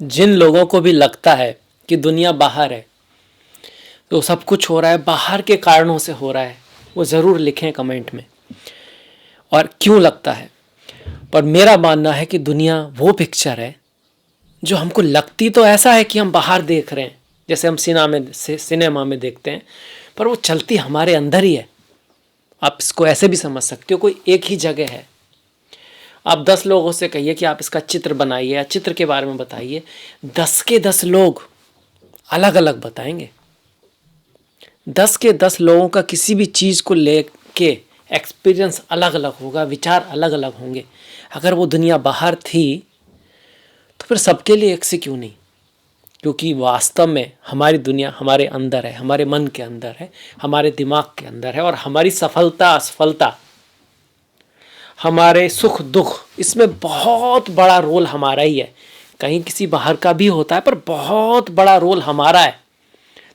जिन लोगों को भी लगता है कि दुनिया बाहर है, तो सब कुछ हो रहा है बाहर के कारणों से हो रहा है, वो ज़रूर लिखें कमेंट में, और क्यों लगता है। पर मेरा मानना है कि दुनिया वो पिक्चर है जो हमको लगती तो ऐसा है कि हम बाहर देख रहे हैं, जैसे हम सिनेमा में देखते हैं, पर वो चलती हमारे अंदर ही है। आप इसको ऐसे भी समझ सकते हो, कोई एक ही जगह है। आप 10 लोगों से कहिए कि आप इसका चित्र बनाइए या चित्र के बारे में बताइए, 10 के 10 लोग अलग अलग बताएंगे। 10 के 10 लोगों का किसी भी चीज़ को लेके एक्सपीरियंस अलग अलग होगा, विचार अलग अलग होंगे। अगर वो दुनिया बाहर थी तो फिर सबके लिए एक से क्यों नहीं? क्योंकि वास्तव में हमारी दुनिया हमारे अंदर है, हमारे मन के अंदर है, हमारे दिमाग के अंदर है, और हमारी सफलता असफलता, हमारे सुख दुख, इसमें बहुत बड़ा रोल हमारा ही है। कहीं किसी बाहर का भी होता है, पर बहुत बड़ा रोल हमारा है।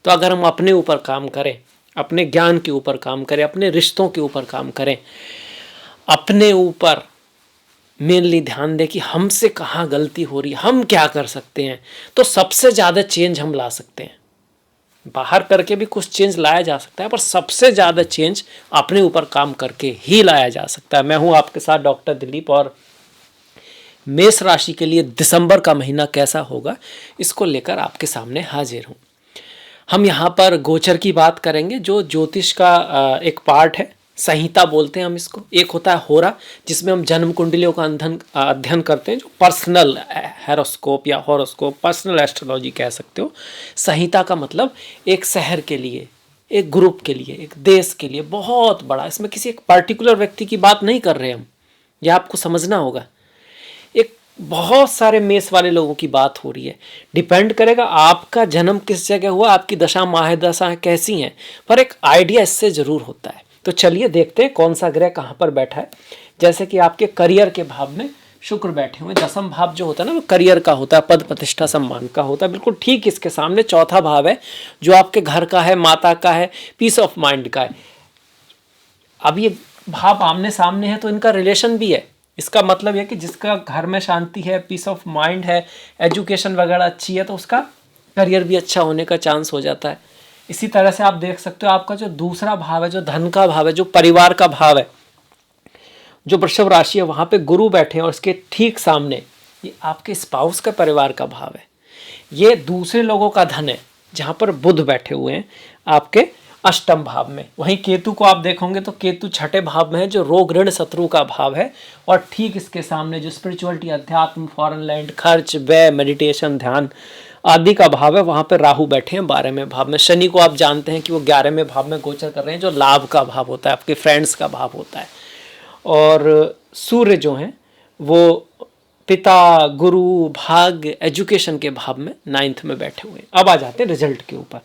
तो अगर हम अपने ऊपर काम करें, अपने ज्ञान के ऊपर काम करें, अपने रिश्तों के ऊपर काम करें, अपने ऊपर मेनली ध्यान दें कि हमसे कहाँ गलती हो रही है, हम क्या कर सकते हैं, तो सबसे ज़्यादा चेंज हम ला सकते हैं। बाहर करके भी कुछ चेंज लाया जा सकता है, पर सबसे ज़्यादा चेंज अपने ऊपर काम करके ही लाया जा सकता है। मैं हूँ आपके साथ डॉक्टर दिलीप, और मेष राशि के लिए दिसंबर का महीना कैसा होगा, इसको लेकर आपके सामने हाजिर हूँ। हम यहाँ पर गोचर की बात करेंगे, जो ज्योतिष का एक पार्ट है, संहिता बोलते हैं हम इसको। एक होता है होरा, जिसमें हम जन्म कुंडलियों का अध्ययन करते हैं, जो पर्सनल हैरोस्कोप या हॉरोस्कोप, पर्सनल एस्ट्रोलॉजी कह सकते हो। संहिता का मतलब एक शहर के लिए, एक ग्रुप के लिए, एक देश के लिए बहुत बड़ा। इसमें किसी एक पर्टिकुलर व्यक्ति की बात नहीं कर रहे हम, यह आपको समझना होगा। एक बहुत सारे मेष वाले लोगों की बात हो रही है। डिपेंड करेगा आपका जन्म किस जगह हुआ, आपकी दशा महादशा कैसी हैं, पर एक आइडिया इससे ज़रूर होता है। तो चलिए देखते हैं कौन सा ग्रह कहाँ पर बैठा है। जैसे कि आपके करियर के भाव में शुक्र बैठे हुए, दसम भाव जो होता है ना, वो करियर का होता है, पद प्रतिष्ठा सम्मान का होता है। बिल्कुल ठीक इसके सामने चौथा भाव है, जो आपके घर का है, माता का है, पीस ऑफ माइंड का है। अब ये भाव आमने सामने है तो इनका रिलेशन भी है। इसका मतलब यह कि जिसका घर में शांति है, पीस ऑफ माइंड है, एजुकेशन वगैरह अच्छी है, तो उसका करियर भी अच्छा होने का चांस हो जाता है। इसी तरह से आप देख सकते हो आपका जो दूसरा भाव है, जो धन का भाव है, जो परिवार का भाव है, जो वृषभ राशि है, वहाँ पे गुरु बैठे हैं, और इसके ठीक सामने ये आपके स्पाउस का परिवार का भाव है। ये दूसरे लोगों का धन है, जहाँ पर बुध बैठे हुए हैं आपके अष्टम भाव में। वहीं केतु को आप देखोगे तो केतु छठे भाव में है, जो रोग ऋण शत्रु का भाव है। और ठीक इसके सामने जो स्पिरिचुअलिटी, अध्यात्म, फॉरेन लैंड, खर्च, व्यय, मेडिटेशन, ध्यान आदि का भाव है, वहाँ पर राहु बैठे हैं 12वें भाव में। शनि को आप जानते हैं कि वो 11वें भाव में गोचर कर रहे हैं, जो लाभ का भाव होता है, आपके फ्रेंड्स का भाव होता है। और सूर्य जो हैं वो पिता, गुरु, भाग्य, एजुकेशन के भाव में 9th में बैठे हुए हैं। अब आ जाते हैं रिजल्ट के ऊपर।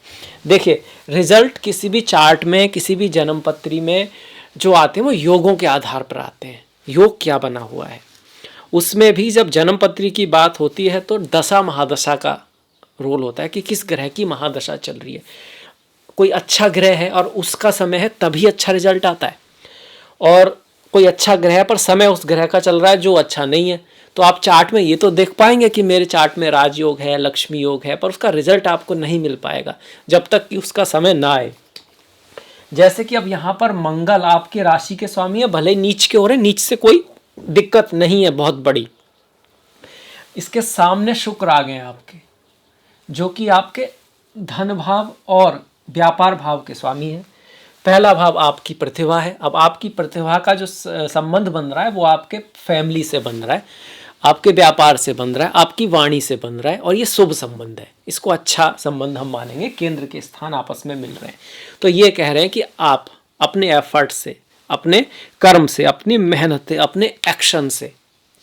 देखिए, रिजल्ट किसी भी चार्ट में, किसी भी जन्म पत्री में जो आते हैं वो योगों के आधार पर आते हैं। योग क्या बना हुआ है, उसमें भी जब जन्म पत्री की बात होती है तो दशा महादशा का रोल होता है कि किस ग्रह की महादशा चल रही है। कोई अच्छा ग्रह है और उसका समय है, तभी अच्छा रिजल्ट आता है। और कोई अच्छा ग्रह है पर समय उस ग्रह का चल रहा है जो अच्छा नहीं है, तो आप चार्ट में ये तो देख पाएंगे कि मेरे चार्ट में राजयोग है, लक्ष्मी योग है, पर उसका रिजल्ट आपको नहीं मिल पाएगा जब तक कि उसका समय ना आए। जैसे कि अब यहाँ पर मंगल आपके राशि के स्वामी है, भले नीच के हो रहे, नीच से कोई दिक्कत नहीं है बहुत बड़ी। इसके सामने शुक्र आ गए आपके, जो कि आपके धन भाव और व्यापार भाव के स्वामी है। पहला भाव आपकी प्रतिभा है। अब आपकी प्रतिभा का जो संबंध बन रहा है वो आपके फैमिली से बन रहा है, आपके व्यापार से बन रहा है, आपकी वाणी से बन रहा है, और ये शुभ संबंध है। इसको अच्छा संबंध हम मानेंगे, केंद्र के स्थान आपस में मिल रहे हैं। तो ये कह रहे हैं कि आप अपने एफर्ट से, अपने कर्म से, अपनी मेहनत से, अपने एक्शन से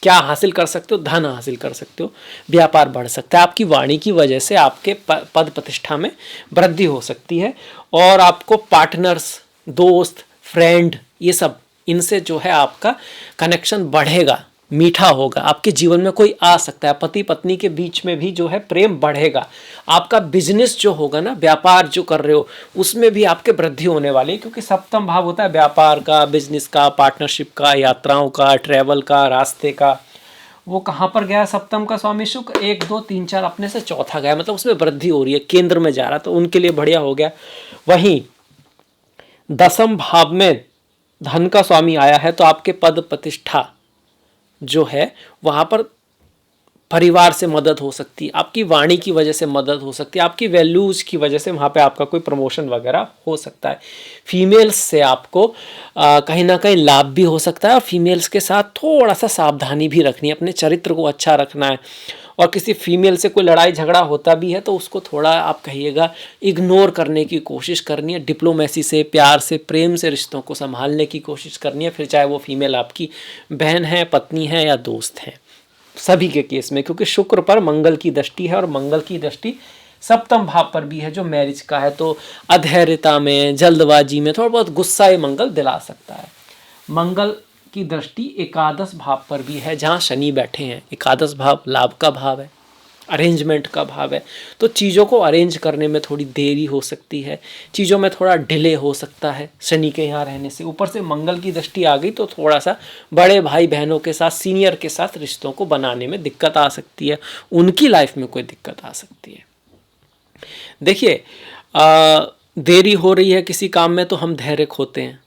क्या हासिल कर सकते हो, धन हासिल कर सकते हो, व्यापार बढ़ सकता है, आपकी वाणी की वजह से आपके पद प्रतिष्ठा में वृद्धि हो सकती है, और आपको पार्टनर्स, दोस्त, फ्रेंड, ये सब, इनसे जो है आपका कनेक्शन बढ़ेगा, मीठा होगा। आपके जीवन में कोई आ सकता है, पति पत्नी के बीच में भी जो है प्रेम बढ़ेगा। आपका बिजनेस जो होगा ना, व्यापार जो कर रहे हो, उसमें भी आपके वृद्धि होने वाली है, क्योंकि सप्तम भाव होता है व्यापार का, बिजनेस का, पार्टनरशिप का, यात्राओं का, ट्रैवल का, रास्ते का, वो कहाँ पर गया सप्तम का स्वामी शुक्र, 1 2 3 4 अपने से चौथा गया, मतलब उसमें वृद्धि हो रही है, केंद्र में जा रहा, तो उनके लिए बढ़िया हो गया। वहीं दसम भाव में धन का स्वामी आया है, तो आपके पद प्रतिष्ठा जो है वहां पर परिवार से मदद हो सकती है, आपकी वाणी की वजह से मदद हो सकती है, आपकी वैल्यूज की वजह से वहाँ पे आपका कोई प्रमोशन वगैरह हो सकता है। फीमेल्स से आपको कहीं ना कहीं लाभ भी हो सकता है, और फीमेल्स के साथ थोड़ा सा सावधानी भी रखनी है, अपने चरित्र को अच्छा रखना है। और किसी फीमेल से कोई लड़ाई झगड़ा होता भी है तो उसको थोड़ा आप कहिएगा इग्नोर करने की कोशिश करनी है, डिप्लोमेसी से, प्यार से, प्रेम से रिश्तों को संभालने की कोशिश करनी है, फिर चाहे वो फीमेल आपकी बहन है, पत्नी है या दोस्त है, सभी के केस में। क्योंकि शुक्र पर मंगल की दृष्टि है, और मंगल की दृष्टि सप्तम भाव पर भी है जो मैरिज का है, तो अधैर्यता में, जल्दबाजी में थोड़ा बहुत गुस्सा ये मंगल दिला सकता है। मंगल की दृष्टि एकादश भाव पर भी है जहाँ शनि बैठे हैं। एकादश भाव लाभ का भाव है, अरेंजमेंट का भाव है, तो चीज़ों को अरेंज करने में थोड़ी देरी हो सकती है, चीज़ों में थोड़ा डिले हो सकता है शनि के यहाँ रहने से। ऊपर से मंगल की दृष्टि आ गई तो थोड़ा सा बड़े भाई बहनों के साथ, सीनियर के साथ रिश्तों को बनाने में दिक्कत आ सकती है, उनकी लाइफ में कोई दिक्कत आ सकती है। देखिए देरी हो रही है किसी काम में तो हम धैर्य खोते हैं,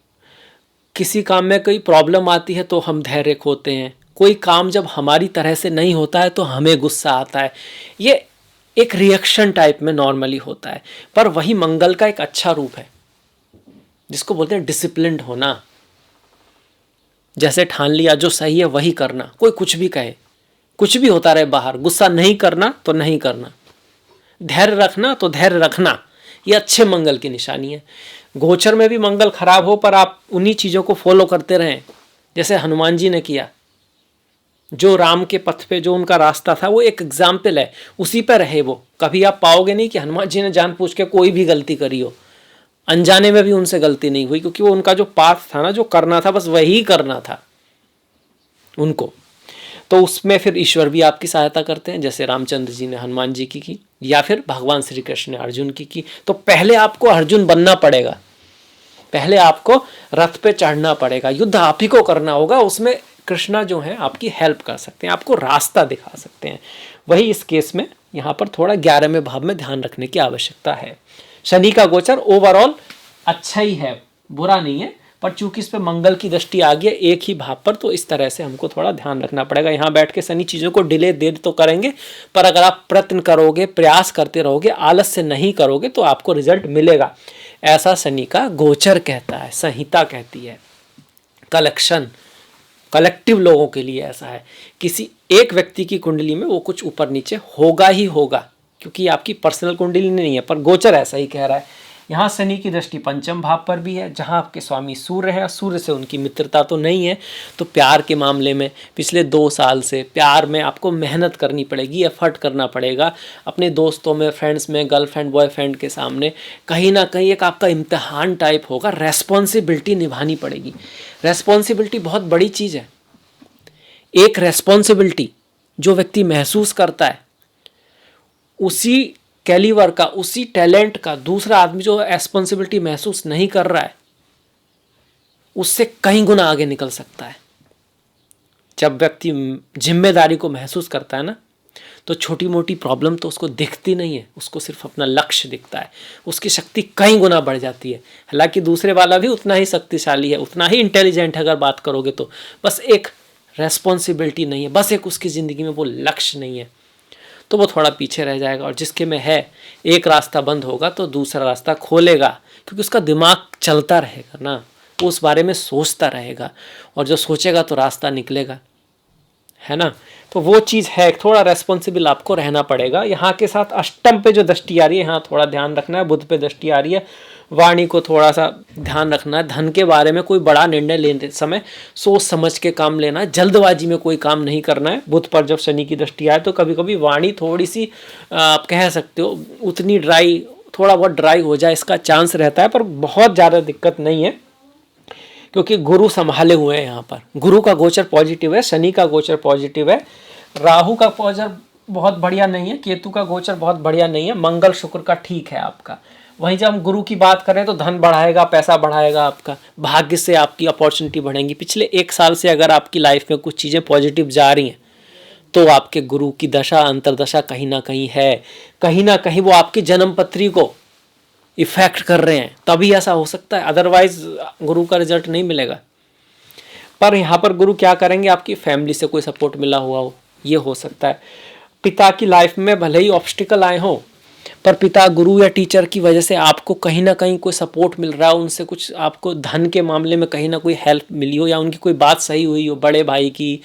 किसी काम में कोई प्रॉब्लम आती है तो हम धैर्य खोते हैं, कोई काम जब हमारी तरह से नहीं होता है तो हमें गुस्सा आता है। ये एक रिएक्शन टाइप में नॉर्मली होता है, पर वही मंगल का एक अच्छा रूप है जिसको बोलते हैं डिसिप्लिन्ड होना। जैसे ठान लिया जो सही है वही करना, कोई कुछ भी कहे, कुछ भी होता रहे बाहर, गुस्सा नहीं करना तो नहीं करना, धैर्य रखना तो धैर्य रखना, ये अच्छे मंगल की निशानी है। गोचर में भी मंगल खराब हो पर आप उन्हीं चीज़ों को फॉलो करते रहें, जैसे हनुमान जी ने किया, जो राम के पथ पे जो उनका रास्ता था वो एक एग्जाम्पल है, उसी पे रहे वो। कभी आप पाओगे नहीं कि हनुमान जी ने जानबूझ के कोई भी गलती करी हो, अनजाने में भी उनसे गलती नहीं हुई, क्योंकि वो उनका जो पाथ था ना, जो करना था बस वही करना था उनको। तो उसमें फिर ईश्वर भी आपकी सहायता करते हैं, जैसे रामचंद्र जी ने हनुमान जी की या फिर भगवान श्री कृष्ण ने अर्जुन की। तो पहले आपको अर्जुन बनना पड़ेगा, पहले आपको रथ पे चढ़ना पड़ेगा, युद्ध आप ही को करना होगा, उसमें कृष्णा जो है आपकी हेल्प कर सकते हैं, आपको रास्ता दिखा सकते हैं। वही इस केस में यहाँ पर थोड़ा 11वें भाव में ध्यान रखने की आवश्यकता है। शनि का गोचर ओवरऑल अच्छा ही है, बुरा नहीं है, पर चूंकि इस पे मंगल की दृष्टि आ गई एक ही भाव पर, तो इस तरह से हमको थोड़ा ध्यान रखना पड़ेगा। यहाँ बैठ के शनि चीज़ों को डिले देर तो करेंगे, पर अगर आप प्रयत्न करोगे, प्रयास करते रहोगे, आलस से नहीं करोगे तो आपको रिजल्ट मिलेगा। ऐसा शनि का गोचर कहता है, संहिता कहती है। कलेक्शन कलेक्टिव लोगों के लिए ऐसा है, किसी एक व्यक्ति की कुंडली में वो कुछ ऊपर नीचे होगा ही होगा, क्योंकि आपकी पर्सनल कुंडली नहीं है, पर गोचर ऐसा ही कह रहा है। यहाँ शनि की दृष्टि पंचम भाव पर भी है, जहाँ आपके स्वामी सूर्य है, सूर्य से उनकी मित्रता तो नहीं है, तो प्यार के मामले में पिछले 2 साल से प्यार में आपको मेहनत करनी पड़ेगी, एफर्ट करना पड़ेगा, अपने दोस्तों में, फ्रेंड्स में, गर्लफ्रेंड बॉयफ्रेंड के सामने कहीं ना कहीं एक आपका इम्तिहान टाइप होगा, रेस्पॉन्सिबिलिटी निभानी पड़ेगी। रेस्पॉन्सिबिलिटी बहुत बड़ी चीज़ है। एक रेस्पॉन्सिबिलिटी जो व्यक्ति महसूस करता है, उसी कैलिवर का, उसी टैलेंट का दूसरा आदमी जो रेस्पॉन्सिबिलिटी महसूस नहीं कर रहा है, उससे कई गुना आगे निकल सकता है। जब व्यक्ति जिम्मेदारी को महसूस करता है ना, तो छोटी मोटी प्रॉब्लम तो उसको दिखती नहीं है, उसको सिर्फ अपना लक्ष्य दिखता है, उसकी शक्ति कई गुना बढ़ जाती है। हालांकि दूसरे वाला भी उतना ही शक्तिशाली है, उतना ही इंटेलिजेंट है अगर बात करोगे तो, बस एक रेस्पॉन्सिबिलिटी नहीं है, बस एक उसकी ज़िंदगी में वो लक्ष्य नहीं है, तो वो थोड़ा पीछे रह जाएगा। और जिसके में है, एक रास्ता बंद होगा तो दूसरा रास्ता खोलेगा, क्योंकि उसका दिमाग चलता रहेगा ना, वो उस बारे में सोचता रहेगा, और जो सोचेगा तो रास्ता निकलेगा, है ना। तो वो चीज़ है, थोड़ा रेस्पॉन्सिबल आपको रहना पड़ेगा। यहाँ के साथ अष्टम पे जो दृष्टि आ रही है, यहाँ थोड़ा ध्यान रखना है। बुध पे दृष्टि आ रही है, वाणी को थोड़ा सा ध्यान रखना है। धन के बारे में कोई बड़ा निर्णय लेते समय सोच समझ के काम लेना है, जल्दबाजी में कोई काम नहीं करना है। बुध पर जब शनि की दृष्टि आए तो कभी कभी वाणी थोड़ी सी आप कह सकते हो उतनी ड्राई, थोड़ा बहुत ड्राई हो जाए, इसका चांस रहता है, पर बहुत ज़्यादा दिक्कत नहीं है, क्योंकि गुरु संभाले हुए हैं। यहाँ पर गुरु का गोचर पॉजिटिव है, शनि का गोचर पॉजिटिव है, राहु का गोचर बहुत बढ़िया नहीं है, केतु का गोचर बहुत बढ़िया नहीं है, मंगल शुक्र का ठीक है आपका। वहीं जब हम गुरु की बात करें तो धन बढ़ाएगा, पैसा बढ़ाएगा आपका, भाग्य से आपकी अपॉर्चुनिटी बढ़ेंगी। पिछले 1 साल से अगर आपकी लाइफ में कुछ चीज़ें पॉजिटिव जा रही हैं तो आपके गुरु की दशा अंतरदशा कहीं ना कहीं है, कहीं ना कहीं वो आपकी जन्म पत्री को इफेक्ट कर रहे हैं, तभी ऐसा हो सकता है, अदरवाइज गुरु का रिजल्ट नहीं मिलेगा। पर यहाँ पर गुरु क्या करेंगे, आपकी फैमिली से कोई सपोर्ट मिला हुआ हो, ये हो सकता है। पिता की लाइफ में भले ही ऑब्स्टिकल आए हों, पर पिता गुरु या टीचर की वजह से आपको कहीं ना कहीं कोई सपोर्ट मिल रहा हो, उनसे कुछ आपको धन के मामले में कहीं ना कोई हेल्प मिली हो, या उनकी कोई बात सही हुई हो, बड़े भाई की,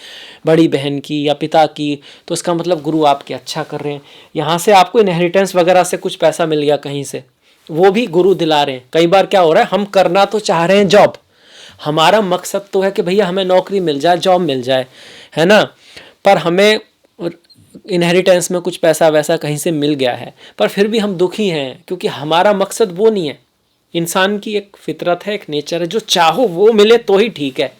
बड़ी बहन की या पिता की, तो इसका मतलब गुरु आपके अच्छा कर रहे हैं। यहाँ से आपको इनहेरिटेंस वगैरह से कुछ पैसा मिल गया कहीं से, वो भी गुरु दिला रहे हैं। कई बार क्या हो रहा है, हम करना तो चाह रहे हैं जॉब, हमारा मकसद तो है कि भैया हमें नौकरी मिल जाए, जॉब मिल जाए, है ना, पर हमें इनहेरिटेंस में कुछ पैसा वैसा कहीं से मिल गया है, पर फिर भी हम दुखी हैं, क्योंकि हमारा मकसद वो नहीं है। इंसान की एक फितरत है, एक नेचर है, जो चाहो वो मिले तो ही ठीक है।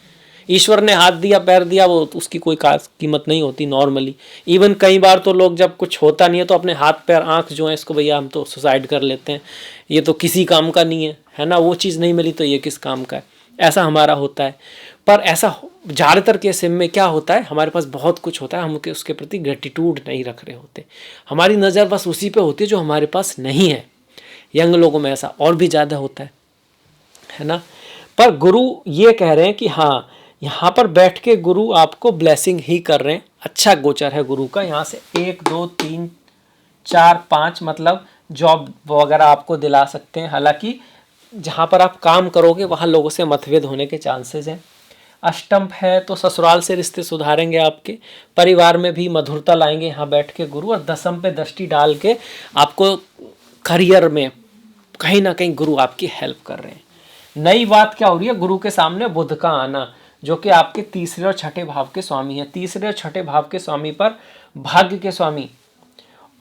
ईश्वर ने हाथ दिया पैर दिया, वो उसकी कोई खास कीमत नहीं होती नॉर्मली। इवन कई बार तो लोग जब कुछ होता नहीं है तो अपने हाथ पैर आंख जो है इसको भैया हम तो सुसाइड कर लेते हैं, ये तो किसी काम का नहीं है ना, वो चीज़ नहीं मिली तो ये किस काम का है, ऐसा हमारा होता है। पर ऐसा ज़्यादातर केस में क्या होता है, हमारे पास बहुत कुछ होता है, हम उसके प्रति ग्रेटिट्यूड नहीं रख रहे होते, हमारी नज़र बस उसी पे होती है जो हमारे पास नहीं है। यंग लोगों में ऐसा और भी ज़्यादा होता है ना। पर गुरु ये कह रहे हैं कि हाँ, यहाँ पर बैठ के गुरु आपको ब्लेसिंग ही कर रहे हैं। अच्छा गोचर है गुरु का, यहाँ से 1 2 3 4 5 मतलब जॉब वगैरह आपको दिला सकते हैं। हालांकि जहाँ पर आप काम करोगे वहाँ लोगों से मतभेद होने के चांसेस हैं। अष्टम है तो ससुराल से रिश्ते सुधारेंगे, आपके परिवार में भी मधुरता लाएंगे यहाँ बैठ के गुरु। और दसम पे दृष्टि डाल के आपको करियर में कहीं ना कहीं गुरु आपकी हेल्प कर रहे हैं। नई बात क्या हो रही है, गुरु के सामने बुध का आना, जो कि आपके तीसरे और छठे भाव के स्वामी है। तीसरे और छठे भाव के स्वामी पर भाग्य के स्वामी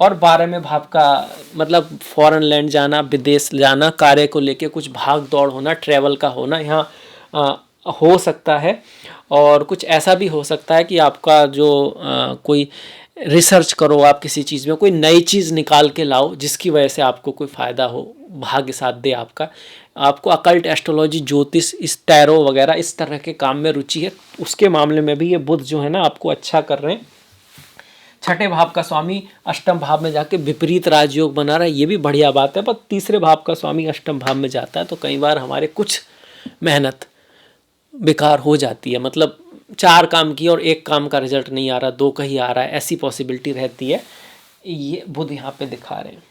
और 12वें भाव का मतलब फॉरेन लैंड जाना, विदेश जाना, कार्य को लेके कुछ भाग दौड़ होना, ट्रैवल का होना यहाँ हो सकता है। और कुछ ऐसा भी हो सकता है कि आपका जो कोई रिसर्च करो, आप किसी चीज़ में कोई नई चीज़ निकाल के लाओ जिसकी वजह से आपको कोई फ़ायदा हो, भाग्य साथ दे आपका। आपको अकल्ट, एस्ट्रोलॉजी, ज्योतिष, इस टैरो वगैरह इस तरह के काम में रुचि है, उसके मामले में भी ये बुध जो है ना आपको अच्छा कर रहे हैं। छठे भाव का स्वामी अष्टम भाव में जाके विपरीत राजयोग बना रहा है, ये भी बढ़िया बात है। पर तीसरे भाव का स्वामी अष्टम भाव में जाता है तो कई बार हमारे कुछ मेहनत बेकार हो जाती है, मतलब 4 काम किए और 1 काम का रिजल्ट नहीं आ रहा, 2 का ही आ रहा है, ऐसी पॉसिबिलिटी रहती है। ये बुध यहाँ पे दिखा रहे हैं।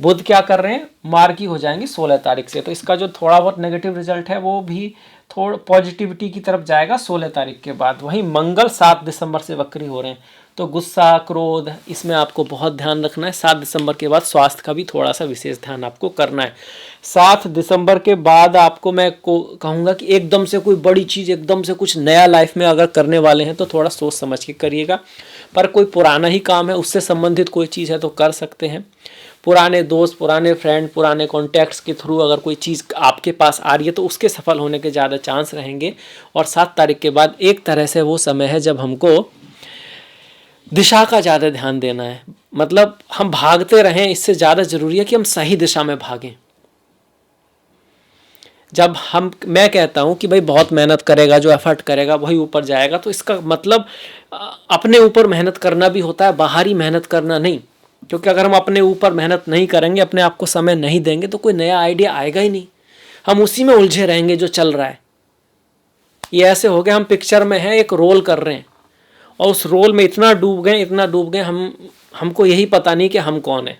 बुध क्या कर रहे हैं, मार्गी हो जाएंगे 16 तारीख से, तो इसका जो थोड़ा बहुत नेगेटिव रिजल्ट है वो भी थोड़ा पॉजिटिविटी की तरफ जाएगा 16 तारीख के बाद। वहीं मंगल 7 दिसंबर से वक्री हो रहे हैं, तो गुस्सा, क्रोध, इसमें आपको बहुत ध्यान रखना है। 7 दिसंबर के बाद स्वास्थ्य का भी थोड़ा सा विशेष ध्यान आपको करना है। 7 दिसंबर के बाद आपको मैं कहूँगा कि एकदम से कोई बड़ी चीज़, एकदम से कुछ नया लाइफ में अगर करने वाले हैं तो थोड़ा सोच समझ के करिएगा। पर कोई पुराना ही काम है, उससे संबंधित कोई चीज़ है तो कर सकते हैं। पुराने दोस्त, पुराने फ्रेंड, पुराने कॉन्टैक्ट्स के थ्रू अगर कोई चीज़ आपके पास आ रही है तो उसके सफल होने के ज़्यादा चांस रहेंगे। और 7 तारीख के बाद एक तरह से वो समय है जब हमको दिशा का ज़्यादा ध्यान देना है। मतलब हम भागते रहें, इससे ज़्यादा ज़रूरी है कि हम सही दिशा में भागें। जब मैं कहता हूँ कि भाई बहुत मेहनत करेगा, जो एफर्ट करेगा वही ऊपर जाएगा, तो इसका मतलब अपने ऊपर मेहनत करना भी होता है, बाहरी मेहनत करना नहीं। क्योंकि अगर हम अपने ऊपर मेहनत नहीं करेंगे, अपने आप को समय नहीं देंगे, तो कोई नया आइडिया आएगा ही नहीं, हम उसी में उलझे रहेंगे जो चल रहा है। ये ऐसे हो गया, हम पिक्चर में हैं, एक रोल कर रहे हैं और उस रोल में इतना डूब गए हमको यही पता नहीं कि हम कौन है।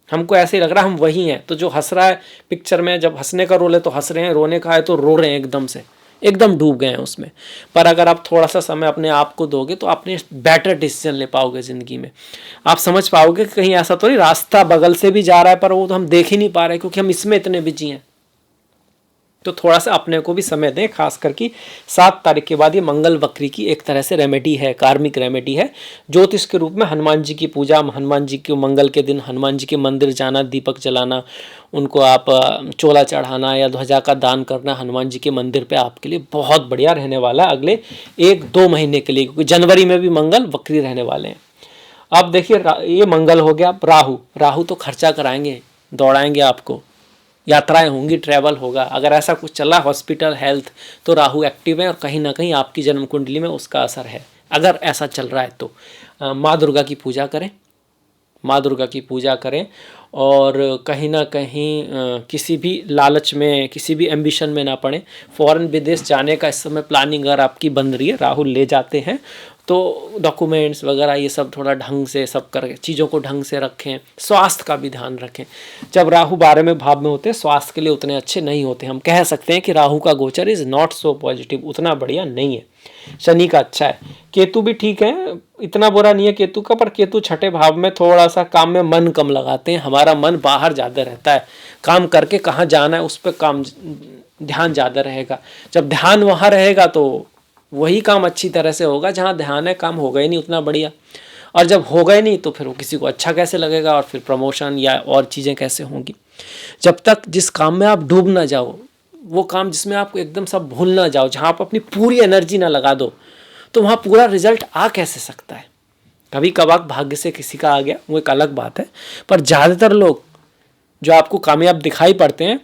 हमको ऐसे ही लग रहा है हम वही हैं। तो जो हंस रहा है पिक्चर में, जब हंसने का रोल है तो हंस रहे हैं, रोने का है तो रो रहे हैं, एकदम डूब गए हैं उसमें। पर अगर आप थोड़ा सा समय अपने आप को दोगे तो अपने बेटर डिसीजन ले पाओगे ज़िंदगी में। आप समझ पाओगे कि कहीं ऐसा तो नहीं रास्ता बगल से भी जा रहा है पर वो तो हम देख ही नहीं पा रहे क्योंकि हम इसमें इतने बिजी हैं। तो थोड़ा सा अपने को भी समय दें, खास करके 7 तारीख के बाद। ये मंगल वक्री की एक तरह से रेमेडी है, कार्मिक रेमेडी है। ज्योतिष के रूप में हनुमान जी की पूजा, हनुमान जी को मंगल के दिन हनुमान जी के मंदिर जाना, दीपक जलाना, उनको आप चोला चढ़ाना या ध्वजा का दान करना हनुमान जी के मंदिर पे आपके लिए बहुत बढ़िया रहने वाला है अगले 1-2 महीने के लिए, क्योंकि जनवरी में भी मंगल वक्री रहने वाले हैं। अब देखिए, ये मंगल हो गया। राहु तो खर्चा कराएंगे, दौड़ाएंगे आपको, यात्राएं होंगी, ट्रैवल होगा। अगर ऐसा कुछ चला हॉस्पिटल, हेल्थ, तो राहु एक्टिव है और कहीं ना कहीं आपकी जन्म कुंडली में उसका असर है। अगर ऐसा चल रहा है तो माँ दुर्गा की पूजा करें, माँ दुर्गा की पूजा करें। और कहीं ना कहीं किसी भी लालच में, किसी भी एम्बिशन में ना पड़े। फॉरेन विदेश जाने का इस समय प्लानिंग अगर आपकी बन रही है, राहुल ले जाते हैं, तो डॉक्यूमेंट्स वगैरह ये सब थोड़ा ढंग से सब करके चीज़ों को ढंग से रखें। स्वास्थ्य का भी ध्यान रखें। जब राहु 12वें भाव में होते हैं स्वास्थ्य के लिए उतने अच्छे नहीं होते। हम कह सकते हैं कि राहु का गोचर इज़ नॉट सो पॉजिटिव, उतना बढ़िया नहीं है। शनि का अच्छा है, केतु भी ठीक है, इतना बुरा नहीं है केतु का, पर केतु छठे भाव में थोड़ा सा काम में मन कम लगाते हैं। हमारा मन बाहर ज़्यादा रहता है, काम करके कहाँ जाना है उस पर काम ध्यान ज़्यादा रहेगा। जब ध्यान वहाँ रहेगा तो वही काम अच्छी तरह से होगा, जहाँ ध्यान है काम होगा ही नहीं उतना बढ़िया। और जब होगा ही नहीं तो फिर वो किसी को अच्छा कैसे लगेगा, और फिर प्रमोशन या और चीज़ें कैसे होंगी। जब तक जिस काम में आप डूब ना जाओ, वो काम जिसमें आप एकदम सब भूल ना जाओ, जहाँ आप अपनी पूरी एनर्जी ना लगा दो, तो वहाँ पूरा रिजल्ट आ कैसे सकता है। कभी कभार भाग्य से किसी का आ गया, वो एक अलग बात है, पर ज़्यादातर लोग जो आपको कामयाब दिखाई पड़ते हैं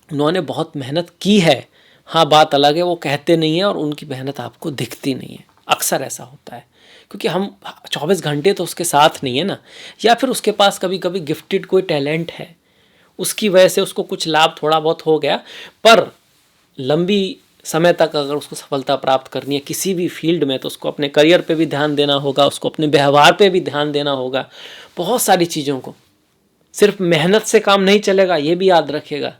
उन्होंने बहुत मेहनत की है। हाँ, बात अलग है वो कहते नहीं है और उनकी मेहनत आपको दिखती नहीं है। अक्सर ऐसा होता है क्योंकि हम 24 घंटे तो उसके साथ नहीं है ना, या फिर उसके पास कभी कभी गिफ्टेड कोई टैलेंट है, उसकी वजह से उसको कुछ लाभ थोड़ा बहुत हो गया, पर लंबी समय तक अगर उसको सफलता प्राप्त करनी है किसी भी फील्ड में, तो उसको अपने करियर पे भी ध्यान देना होगा, उसको अपने व्यवहार पे भी ध्यान देना होगा, बहुत सारी चीज़ों को। सिर्फ मेहनत से काम नहीं चलेगा, ये भी याद रखिएगा।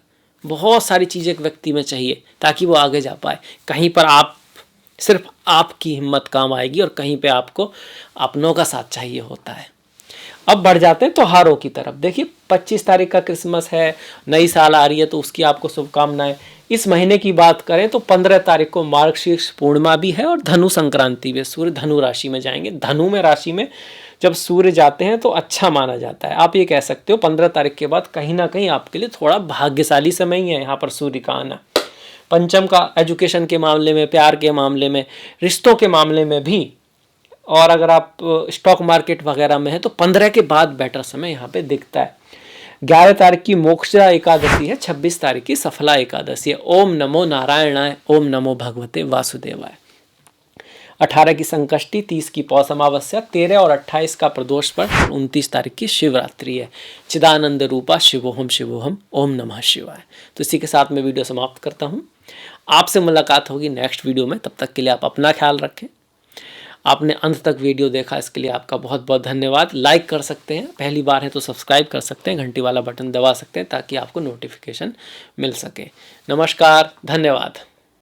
बहुत सारी चीज़ें एक व्यक्ति में चाहिए ताकि वो आगे जा पाए। कहीं पर आप सिर्फ आपकी हिम्मत काम आएगी और कहीं पे आपको अपनों का साथ चाहिए होता है। अब बढ़ जाते हैं त्योहारों की तरफ। देखिए 25 तारीख का क्रिसमस है, नई साल आ रही है, तो उसकी आपको शुभकामनाएं। इस महीने की बात करें तो 15 तारीख को मार्गशीर्ष पूर्णिमा भी है और धनु संक्रांति भी। सूर्य धनु राशि में जाएंगे। धनु में राशि में जब सूर्य जाते हैं तो अच्छा माना जाता है। आप ये कह सकते हो 15 तारीख के बाद कहीं ना कहीं आपके लिए थोड़ा भाग्यशाली समय ही है यहाँ पर सूर्य का आना। पंचम का एजुकेशन के मामले में, प्यार के मामले में, रिश्तों के मामले में भी, और अगर आप स्टॉक मार्केट वगैरह में है तो 15 के बाद बेटर समय यहाँ पे दिखता है। 11 तारीख की मोक्षा एकादशी है, 26 तारीख की सफला एकादशी है। ओम नमो नारायणाय, ओम नमो भगवते वासुदेवाय। 18 की संकष्टी, 30 की पौष अमावस्या, 13 और 28 का प्रदोष पर, 29 तारीख की शिवरात्रि है। चिदानंद रूपा शिवोहम शिवोहम, ओम नमः शिवाय। तो इसी के साथ मैं वीडियो समाप्त करता हूँ। आपसे मुलाकात होगी नेक्स्ट वीडियो में। तब तक के लिए आप अपना ख्याल रखें। आपने अंत तक वीडियो देखा इसके लिए आपका बहुत बहुत धन्यवाद। लाइक कर सकते हैं, पहली बार है तो सब्सक्राइब कर सकते हैं, घंटी वाला बटन दबा सकते हैं ताकि आपको नोटिफिकेशन मिल सके। नमस्कार, धन्यवाद।